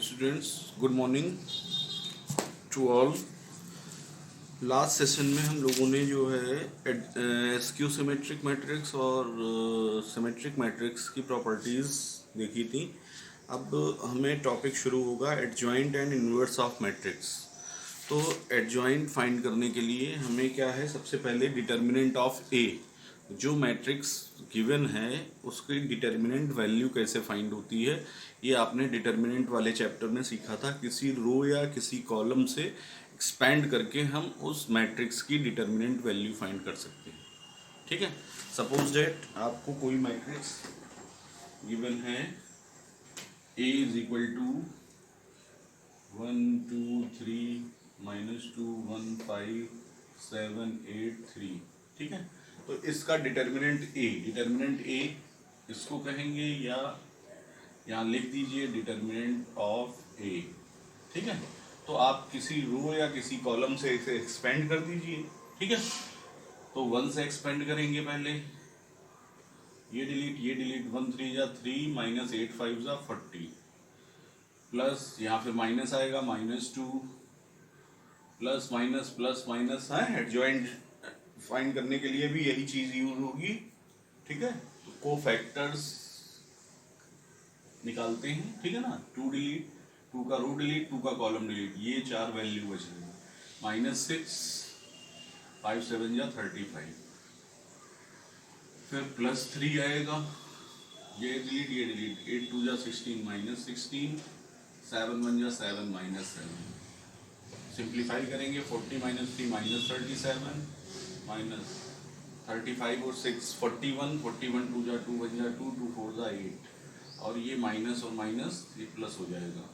Students, good morning to all. Last session में हम लोगों ने जो है एसक्यू सिमेट्रिक मैट्रिक्स और सिमेट्रिक मैट्रिक्स की प्रॉपर्टीज़ देखी थी। अब हमें टॉपिक शुरू होगा adjoint and inverse of matrix. तो एडजॉइंट फाइंड करने के लिए हमें क्या है, सबसे पहले डिटर्मिनेंट ऑफ ए, जो मैट्रिक्स गिवन है उसकी डिटर्मिनेंट वैल्यू कैसे फाइंड होती है, ये आपने डिटर्मिनेंट वाले चैप्टर में सीखा था। किसी रो या किसी कॉलम से एक्सपैंड करके हम उस मैट्रिक्स की डिटर्मिनेंट वैल्यू फाइंड कर सकते हैं। ठीक है, सपोज दैट आपको कोई मैट्रिक्स गिवन है ए इज इक्वल टू 1 2 3 -2 1 5 7 8 3। ठीक है, तो इसका डिटर्मिनेंट ए इसको कहेंगे, या यहाँ लिख दीजिए डिटर्मिनेंट ऑफ ए। ठीक है, तो आप किसी रो या किसी कॉलम से इसे एक्सपेंड कर दीजिए। ठीक है, तो 1 से एक्सपेंड करेंगे, पहले ये डिलीट 1 3 जा 3 -8 5 जा 40 प्लस यहाँ फिर माइनस आएगा -2 प्लस माइनस है। एडजॉइंट फाइंड करने के लिए भी यही चीज यूज होगी। ठीक है, तो कोफैक्टर्स निकालते हैं। ठीक है ना, 2 डिलीट, 2 का रो डिलीट, 2 का कॉलम डिलीट, ये 4 वैल्यू बच रही। -6 5 7 जा 35, फिर +3 आएगा, ये डिलीट 8 2 जा 16 -16 7 1 जा 7 -7। सिंप्लीफाई करेंगे, 40 -3 -37 -35 और 6 41 41 2 जा 2 1 जा 2 2 4 जा 8, और ये माइनस और माइनस ये प्लस हो जाएगा,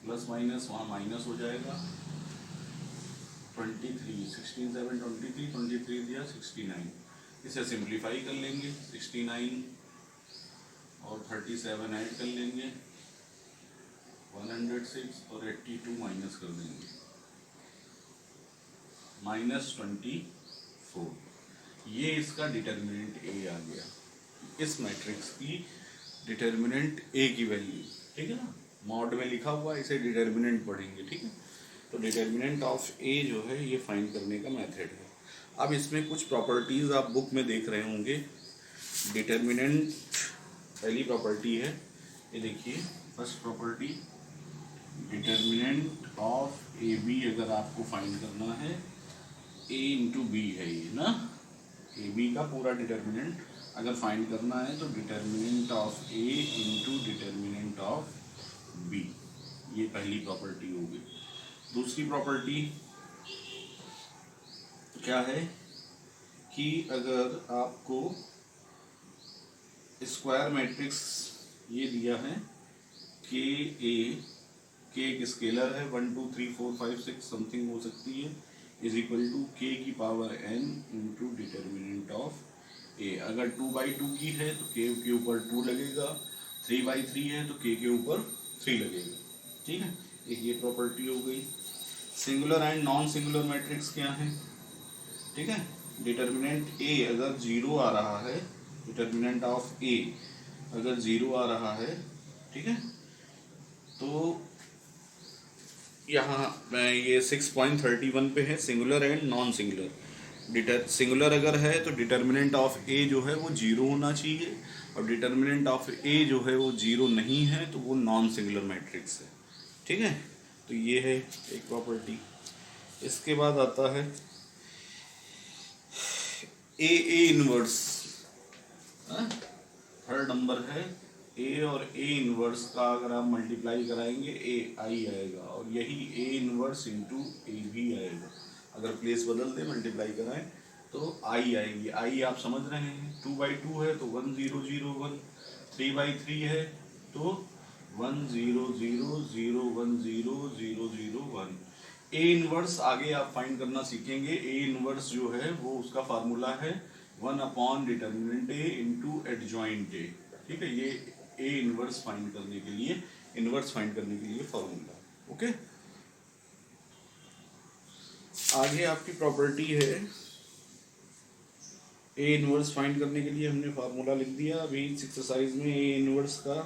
प्लस माइनस वहाँ माइनस हो जाएगा। 23 16 7 23 23 दिया 69, इसे सिंप्लीफाई कर लेंगे, 69 और 37 ऐड कर लेंगे, 106 और 82 माइनस कर देंगे, -24। ये इसका डिटर्मिनेंट ए आ गया, इस मैट्रिक्स की डिटर्मिनेंट ए की वैल्यू। ठीक है ना, मॉड में लिखा हुआ, इसे डिटर्मिनेंट पढ़ेंगे। ठीक है, तो डिटर्मिनेंट ऑफ ए जो है ये फाइंड करने का मेथड है। अब इसमें कुछ प्रॉपर्टीज आप बुक में देख रहे होंगे। डिटर्मिनेंट पहली प्रॉपर्टी है, ये देखिए first property, determinant of A B अगर आपको फाइंड करना है, ए इंटू बी है ये ना, ए बी का पूरा डिटर्मिनेंट अगर फाइंड करना है तो determinant of A into determinant of B, ये पहली प्रॉपर्टी होगी। दूसरी प्रॉपर्टी क्या है कि अगर आपको स्क्वायर मैट्रिक्स ये दिया है के एक स्केलर है, 1 2 3 4 5 6 समथिंग हो सकती है, इज इक्वल टू के की power n into determinant of A. अगर 2/2 की है तो के ऊपर 2 लगेगा, 3/3 है तो के ऊपर 3 लगेगा। ठीक है, एक ये प्रॉपर्टी हो गई। Singular and non singular matrix क्या है? ठीक है, डिटर्मिनेंट ए अगर 0 आ रहा है, डिटर्मिनेंट ऑफ ए अगर 0 आ रहा है, ठीक है, तो यहाँ ये 6.31 पे है singular and non singular. Singular अगर है तो डिटर्मिनेंट ऑफ ए जो है वो 0 होना चाहिए, और डिटर्मिनेंट ऑफ ए जो है वो 0 नहीं है तो वो नॉन सिंगुलर मैट्रिक्स है। ठीक है, तो ये है एक प्रॉपर्टी। इसके बाद आता है ए इनवर्स, थर्ड नंबर है ए, और ए इनवर्स का अगर आप मल्टीप्लाई कराएंगे ए आई आएगा, और यही ए इनवर्स इंटू ए भी आएगा। अगर प्लेस बदल दें, मल्टीप्लाई कराएं तो आई आएगी। आई आप समझ रहे हैं, 2/2 है तो 1 0 0 1, 3/3 है तो 1 0 0 0 1 0 0 0 1। ए इनवर्स आगे आप फाइंड करना सीखेंगे। ए इनवर्स जो है वो उसका फार्मूला है 1 upon determinant A into adjoint A. ठीक है, ये ए इनवर्स फाइंड करने के लिए फॉर्मूला। ओके, आगे आपकी प्रॉपर्टी है ए इनवर्स फाइंड करने के लिए हमने फार्मूला लिख दिया। अभी इस एक्सरसाइज में ए इनवर्स का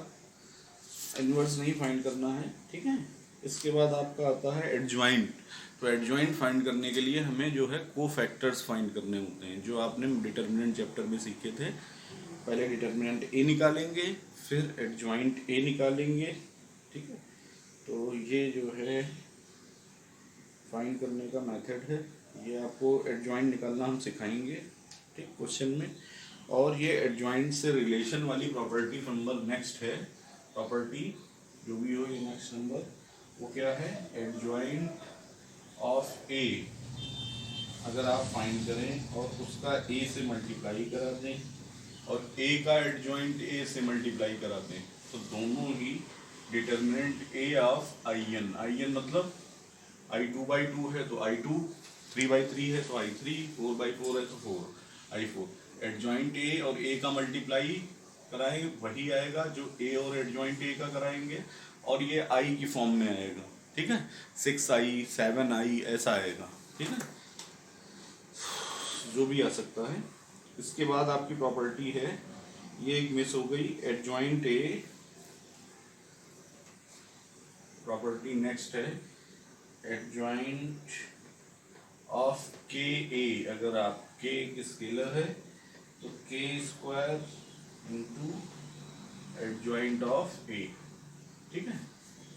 इनवर्स नहीं फाइंड करना है, ठीक है। इसके बाद आपका आता है एडजॉइंट। तो एडजॉइंट फाइंड करने के लिए हमें जो है कोफैक्टर्स फाइंड करने होते हैं, जो आपने डिटर्मिनेंट चैप्टर में सीखे थे। पहले डिटर्मिनेंट ए निकालेंगे, फिर एडजॉइंट ए निकालेंगे, ठीक है। तो ये जो है फाइंड करने का मेथड है, ये आपको एडजॉइंट निकालना हम सिखाएंगे, ठीक, क्वेश्चन में। और ये एडजॉइंट से रिलेशन वाली प्रॉपर्टी नंबर नेक्स्ट है, प्रॉपर्टी जो भी हो ये नेक्स्ट नंबर, वो क्या है, एडजॉइंट ऑफ ए अगर आप फाइंड करें और उसका ए से मल्टीप्लाई करा दें और ए का एडजॉइंट ए से मल्टीप्लाई करा दें, तो दोनों ही determinant A of I n, I n मतलब I2/2 है तो I2, 3/3 है तो I3, 4/4 है तो 4, I4। एडजॉइंट ए और ए का मल्टीप्लाई कराएंगे वही आएगा जो ए और एडजॉइंट ए का कराएंगे, और ये आई की फॉर्म में आएगा, ठीक है। 6i 7i ऐसा आएगा, ठीक है, जो भी आ सकता है। इसके बाद आपकी प्रॉपर्टी है, ये एक मिस हो गई, एडजॉइंट ए, प्रॉपर्टी नेक्स्ट है एडजॉइंट ऑफ के ए। अगर आप के एक स्केलर है तो के स्क्वायर इंटू एडजॉइंट ऑफ ए, ठीक है,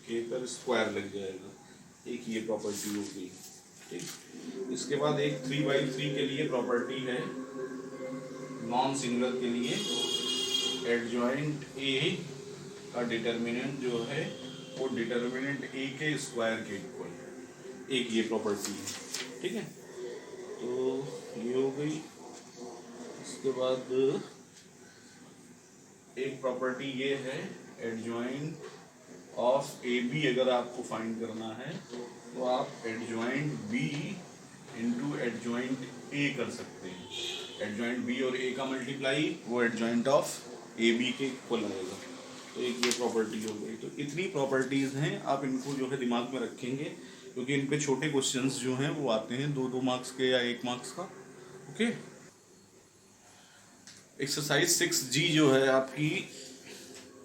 के पर स्क्वायर लग जाएगा, एक ये प्रॉपर्टी हो गई, ठीक। इसके बाद एक 3/3 के लिए प्रॉपर्टी है, नॉन सिंगुलर के लिए, एडजॉइंट ए का डिटर्मिनेंट जो है वो डिटर्मिनेंट ए के स्क्वायर के इक्वल है, एक ये प्रॉपर्टी है, ठीक है। तो ये हो गई। इसके बाद एक प्रॉपर्टी ये है एडजॉइंट ऑफ ए बी, अगर आपको फाइंड करना है तो आप adjoint B into adjoint A कर सकते हैं। एडजॉइंट बी और ए का मल्टीप्लाई वो एडजॉइंट ऑफ ए बी के इक्वल आएगा, तो एक ये प्रॉपर्टी हो गई। तो इतनी प्रॉपर्टीज हैं, आप इनको जो है दिमाग में रखेंगे, क्योंकि इन पे छोटे क्वेश्चंस जो हैं वो आते हैं 2-2 मार्क्स के या 1 मार्क्स का, ओके। एक्सरसाइज 6G जो है आपकी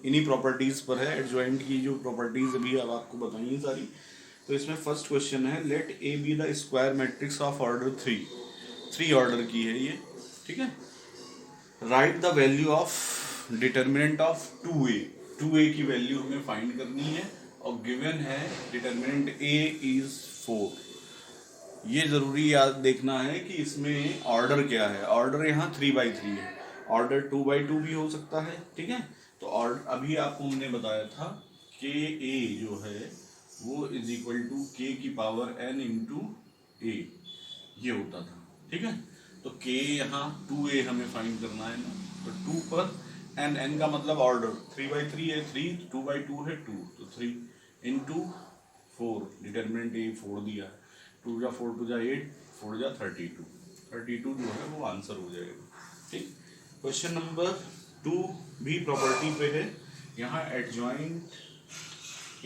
इन्हीं प्रॉपर्टीज पर है, एडजॉइंट की जो प्रॉपर्टीज अभी अब आपको बताई हैं सारी। तो इसमें फर्स्ट क्वेश्चन है, let A be the square matrix of order 3 order की है ये, ठीक है। Right the value of determinant of 2a की वैल्यू हमें फाइंड करनी है, और गिवन है डिटर्मिनेंट a इज 4। ये जरूरी याद देखना है कि इसमें ऑर्डर क्या है, ऑर्डर यहाँ 3/3 है, ऑर्डर 2/2 भी हो सकता है, ठीक है। तो ऑर्डर अभी आपको हमने बताया था कि a जो है वो इज इक्वल टू k की पावर n इंटू a, ये होता था, ठीक है। तो k यहाँ 2a हमें फाइंड करना है ना, तो 2 पर n का मतलब ऑर्डर 3/3 है 3, 2/2 है 2, तो 3 इंटू 4, डिटर्मिनेंट ए 4 दिया है, 2 जा 4 2 जा 8, 4 जा 32 जो है वो आंसर हो जाएगा, ठीक। क्वेश्चन नंबर 2 भी प्रॉपर्टी पे है, यहाँ एडजॉइंट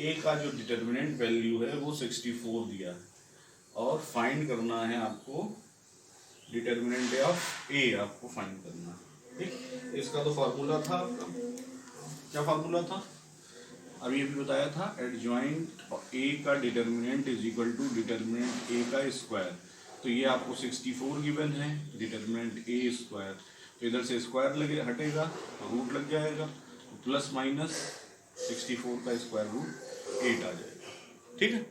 ए का जो डिटर्मिनेंट वैल्यू है वो 64 दिया है, और फाइंड करना है आपको डिटर्मिनेंट ऑफ ए, आपको फाइंड करना है, ठीक। इसका तो फार्मूला था आपका, क्या फार्मूला था, अभी बताया था, एडजॉइंट ए का determinant is equal to determinant A का स्क्वायर। तो ये आपको 64 गिवन है, डिटर्मिनेंट ए स्क्वायर, तो इधर से स्क्वायर लगे हटेगा तो रूट लग जाएगा, तो प्लस माइनस 64 का स्क्वायर रूट 8 आ जाएगा, ठीक है।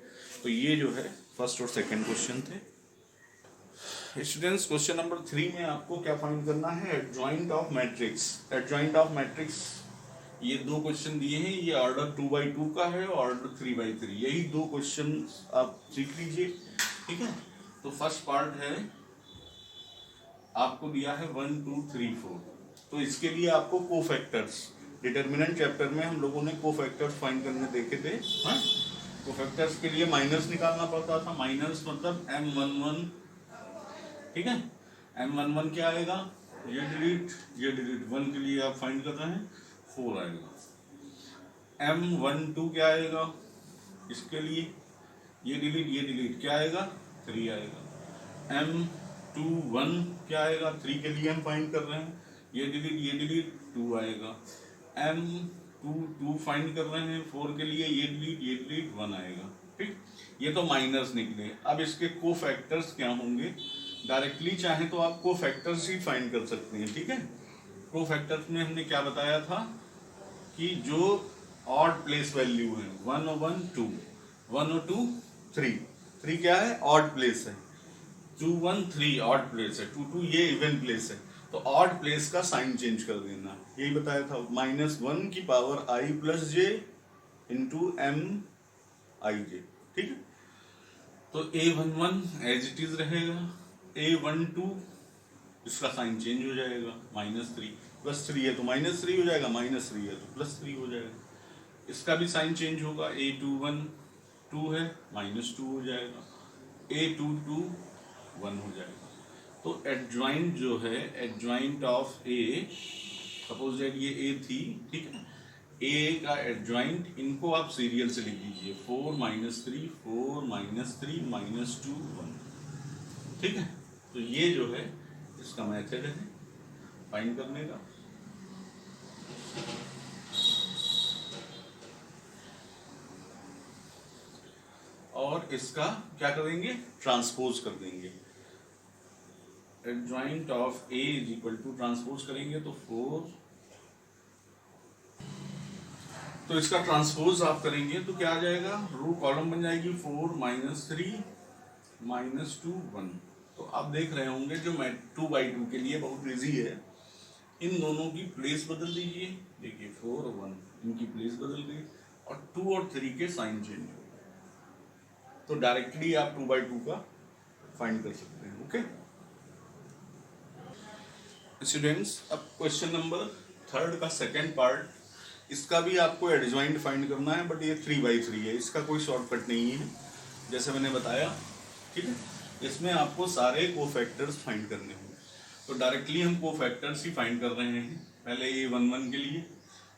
तो ये जो है फर्स्ट और सेकंड क्वेश्चन थे। स्टूडेंट्स, क्वेश्चन नंबर 3 में आपको क्या फाइंड करना है, adjoint of matrix. Adjoint of matrix, ये 2 क्वेश्चन दिए हैं, ये ऑर्डर 2/2 का है और ऑर्डर 3/3, यही 2 क्वेश्चन आप सीख लीजिए, ठीक है। तो फर्स्ट पार्ट है, आपको दिया है 1 2 3 4, तो इसके लिए आपको कोफैक्टर्स, डिटर्मिनेंट चैप्टर में हम लोगों ने कोफैक्टर्स फाइंड करने देखे थे, हाँ। कोफैक्टर्स के लिए माइनस निकालना पड़ता था, माइनस मतलब M11, ठीक है। M11 क्या आएगा, ये डिलीट 1 के लिए आप फाइंड कर रहे हैं 4 आएगा। M12 क्या आएगा, इसके लिए ये डिलीट क्या आएगा, 3 आएगा। M21 क्या आएगा, 3 के लिए हम फाइंड कर रहे हैं, ये डिलीट 2 आएगा। टू टू फाइंड कर रहे हैं 4 के लिए, ये डिलीट 1 आएगा। ठीक, ये तो माइनस निकले। अब इसके कोफैक्टर्स क्या होंगे, डायरेक्टली चाहे तो आप कोफैक्टर्स ही फाइंड कर सकते हैं। ठीक है, कोफैक्टर्स में हमने क्या बताया था कि जो ऑड प्लेस वैल्यू है 1 और 1 2, 1 और 2 3, 3 क्या है, ऑड प्लेस है, 2 1 3 ऑड प्लेस है, 2 2 ये इवन प्लेस है, तो ऑड प्लेस का साइन चेंज कर देना, यही बताया था। -1 की पावर i plus j into M i j. ठीक है, तो A11 एज इट इज रहेगा, A12 इसका साइन चेंज हो जाएगा, -3 +3 है तो -3 हो जाएगा, -3 है तो +3 हो जाएगा। इसका भी साइन चेंज होगा, A21 2 है, -2 हो जाएगा, A22 1 हो जाएगा। तो एडजॉइंट जो है, adjoint of A, suppose that ये A थी, ठीक है, A का एडजॉइंट, इनको आप सीरियल से लिख दीजिए, 4 -3 4 -3 -2 1। ठीक है, तो ये जो है इसका मेथड है फाइंड करने का। और इसका क्या करेंगे, ट्रांसपोज कर देंगे। Adjoint of A is equal to, transpose करेंगे तो 4, तो इसका ट्रांसपोज आप करेंगे तो क्या आ जाएगा, रो कॉलम बन जाएगी 4 -3 -2 1। तो आप देख रहे होंगे जो मैं 2/2 के लिए बहुत इजी है, इन दोनों की प्लेस बदल दीजिए। देखिए 4 और 1 इनकी प्लेस बदल गई, और 2 और 3 के साइन चेंज हो गए, तो डायरेक्टली आप 2/2 का फाइंड कर सकते हैं। ओके स्टूडेंट्स, अब क्वेश्चन नंबर 3 का सेकेंड पार्ट, इसका भी आपको एडजॉइंट फाइंड करना है, बट ये 3/3 है, इसका कोई शॉर्टकट नहीं है, जैसे मैंने बताया। ठीक है, इसमें आपको सारे कोफैक्टर्स फाइंड करने होंगे, तो डायरेक्टली हम कोफैक्टर्स ही फाइंड कर रहे हैं। पहले A11 के लिए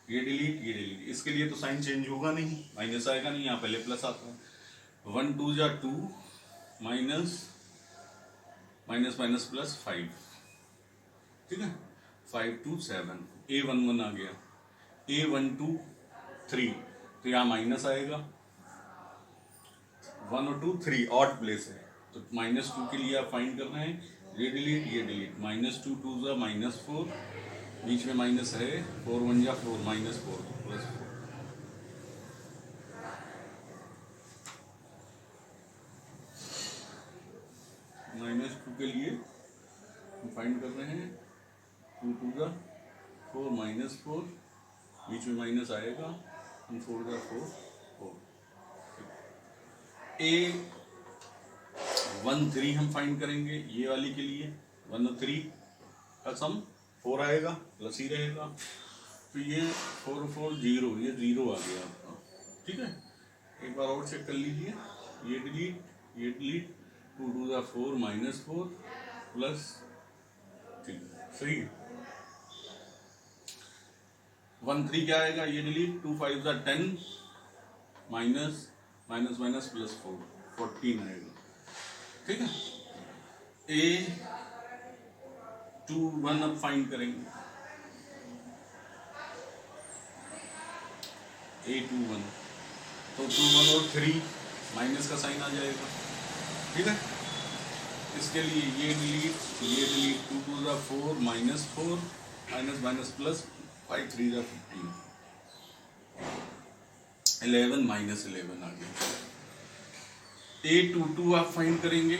ये डिलीट, इसके लिए तो साइन चेंज होगा नहीं, माइनस आएगा नहीं, यहाँ पहले प्लस आता है। 1 2 जा 2 माइनस माइनस प्लस 5। ठीक है, 5 2 7, A11 आ गया, A12 3, तो यहाँ माइनस आएगा, 1 और 2 3 ऑड प्लेस है, तो -2 के लिए आप फाइंड कर रहे हैं, ये डिलीट -2 2 जा -4, बीच में माइनस है, 4 1 जा 4 -4 +4। -2 के लिए हम फाइंड कर रहे हैं, 2 2 जा 4 -4, बीच में माइनस आएगा, 4 जा 4 4। A13 हम फाइंड करेंगे, ये वाली के लिए 1 और 3 का सम 4 आएगा, प्लस ही रहेगा, तो ये 4 4 0, ये 0 आ गया आपका। ठीक है, एक बार और चेक कर लीजिए, ये डिलीट 2 2 जा 4 -4 प्लस 3, 1 3 क्या आएगा, ये डिलीट 2 5 जा 10 माइनस प्लस 4 14 आएगा। ठीक है, A21 अब फाइंड करेंगे, A21 तो 2 1 और 3 माइनस का साइन आ जाएगा। ठीक है, इसके लिए ये डिलीट 2 2 जा 4 -4 माइनस प्लस 5 3 जा 15, 11 -11 आ गया। A22 आप फाइंड करेंगे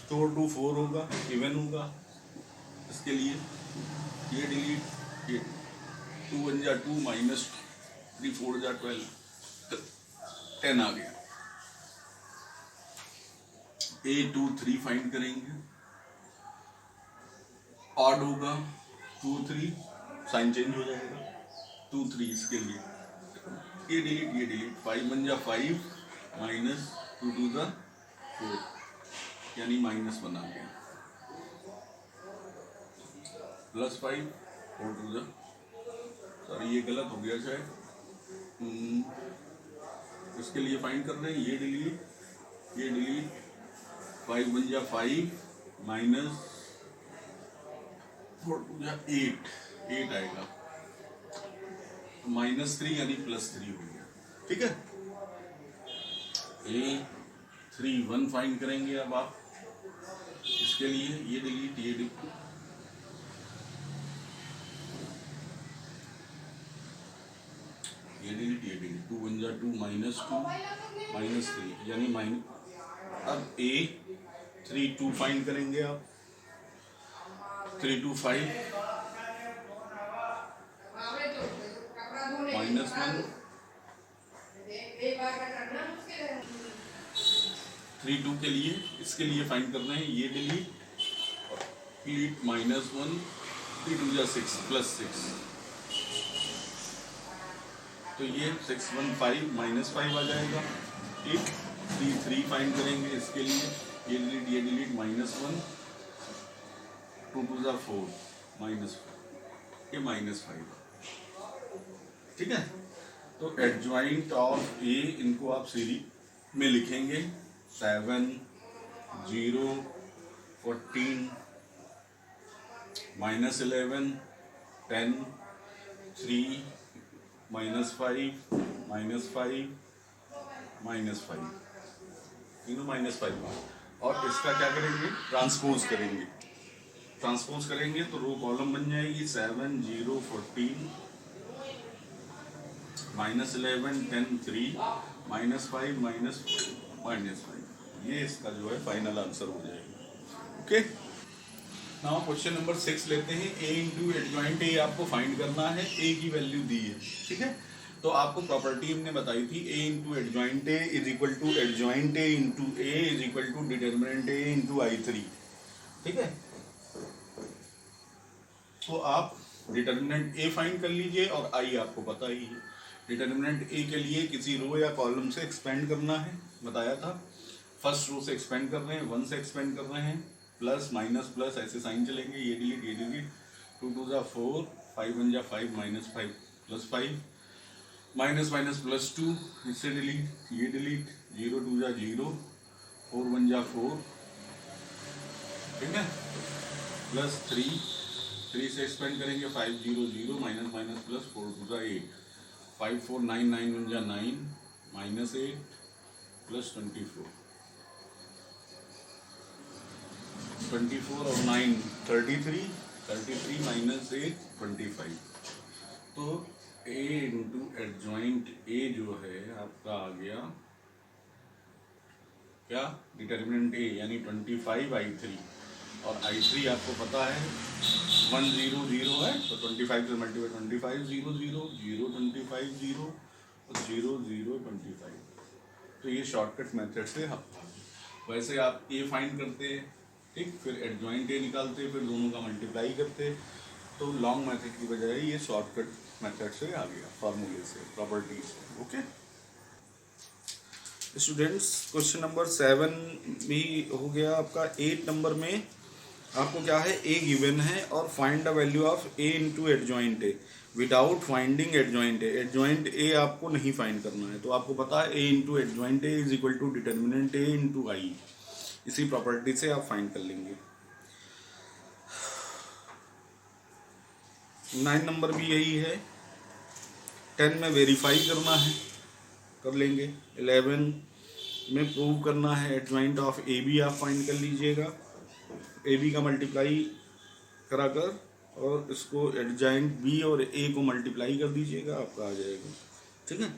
तो 2 4 होगा, इवन होगा, इसके लिए ये डिलीट, ये 2 1 जा 2 -3 4 जा 12 10 आ गया। A23 फाइंड करेंगे, ऑड होगा, 2 3 साइन चेंज हो जाएगा, 2 3 इसके लिए ये डिलीट 5 1 जा 5 -2 2 जा 4, यानी -1 आ गया, +5 4 2 जा, सॉरी ये गलत हो गया शायद, इसके लिए फाइंड कर रहे हैं, ये डिलीट 5 1 जा 5 -4 2 जा 8 आएगा, -3 यानी +3 हो गया। ठीक है, A31 फाइंड करेंगे अब आप। इसके लिए ये डिलीट, ये डिलीट, ये डिलीट, ये डिलीट, 2 1 जा 2, -2 -3 यानी माइनस। अब A32 फाइंड करेंगे आप। 3 2 5 -1, 3 2 के लिए, इसके लिए फाइंड करना है ये डिलीट, डिलीट -1, 3 2 जा 6 +6, तो ये 6 1 5 -5 आ जाएगा। ठीक, 3 3 फाइंड करेंगे इसके लिए, ये डिलीट, ये डिलीट, -1, 2 2 जा 4 -4, ये -5। ठीक है, तो एडजॉइंट ऑफ ए, इनको आप सीरीज में लिखेंगे 7 0 14 -11 10 3 -5 -5 -5, तीनों -5। और इसका क्या करेंगे, ट्रांसपोज करेंगे। ट्रांसपोज करेंगे तो रो कॉलम बन जाएगी 7 0 14 -11 10 3 -5 -5। ये इसका जो है फाइनल आंसर हो जाएगा। ओके, नाउ क्वेश्चन नंबर 6 लेते हैं। ए इंटू एडजॉइंट ए आपको फाइंड करना है, ए की वैल्यू दी है। ठीक है, तो आपको प्रॉपर्टी हमने बताई थी, A into adjoint A is equal to adjoint A into A is equal to determinant A into I3। ठीक है, तो आप डिटर्मिनेंट ए फाइंड कर लीजिए और आई आपको पता ही है। डिटर्मिनेंट ए के लिए किसी रो या कॉलम से एक्सपेंड करना है, बताया था। फर्स्ट रो से एक्सपेंड कर रहे हैं, 1 से एक्सपेंड कर रहे हैं, प्लस माइनस प्लस ऐसे साइन चलेंगे, ये डिलीट, ये डिलीट, 2 2 जा 4 5 1 जा 5 -5 +5 माइनस माइनस +2, इससे डिलीट, ये डिलीट, 0 2 जा 0 4 1 जा 4। ठीक है, +3 3 से एक्सपेंड करेंगे 5 0 0 माइनस माइनस प्लस 4 2 जा 8 5 4 9 9 1 जा 9 -8 +24 24 और 9 33 33 -8 25। तो ए इंटू एडजॉइंट ए जो है आपका आ गया क्या, डिटर्मिनेंट ए यानी 25 I3, और I3 आपको पता है 1 0 0 है, तो 25 से मल्टीप्लाई 25 0 0 0 25 0 और 0 0 25। तो ये शॉर्टकट मेथड से हम, वैसे आप ए फाइंड करते, ठीक, फिर एडजॉइंट ए निकालते, फिर दोनों का मल्टीप्लाई करते, तो लॉन्ग मेथड की बजाय ये शॉर्टकट मेथड से आ गया, फार्मूले से, प्रॉपर्टी से। ओके स्टूडेंट्स, क्वेश्चन नंबर 7 भी हो गया आपका। 8 नंबर में आपको क्या है, ए गिवन है और find the value of A into adjoint A without finding adjoint A. Adjoint A आपको नहीं फाइंड करना है, तो आपको पता है A into adjoint A is equal to determinant A into I. इसी प्रॉपर्टी से आप फाइंड कर लेंगे। 9 नंबर भी यही है। 10 में वेरीफाई करना है, कर लेंगे। 11 में प्रूव करना है एडजॉइंट ऑफ ए बी, आप फाइंड कर लीजिएगा। ए बी का मल्टीप्लाई कराकर और इसको एडजॉइंट बी और ए को मल्टीप्लाई कर दीजिएगा, आपका आ जाएगा। ठीक है,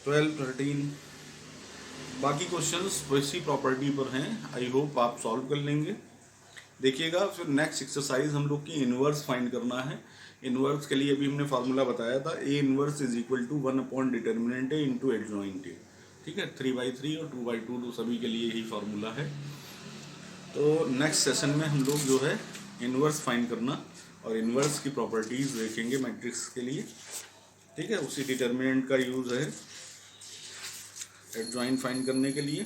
12 13 बाकी क्वेश्चंस वैसी प्रॉपर्टी पर हैं। आई होप आप सॉल्व कर लेंगे। देखिएगा, फिर नेक्स्ट एक्सरसाइज हम लोग की इनवर्स फाइंड करना है। इनवर्स के लिए अभी हमने फार्मूला बताया था, A inverse is equal to 1 upon determinant A into adjoint A. ठीक है, 3/3 और 2/2 तो सभी के लिए यही फार्मूला है। तो नेक्स्ट सेशन में हम लोग जो है इनवर्स फाइंड करना और इनवर्स की प्रॉपर्टीज देखेंगे मैट्रिक्स के लिए। ठीक है, उसी डिटर्मिनेंट का यूज़ है एडजॉइंट फाइंड करने के लिए।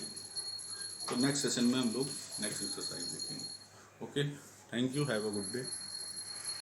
तो नेक्स्ट सेशन में हम लोग नेक्स्ट एक्सरसाइज देखेंगे। Okay, thank you, have a good day.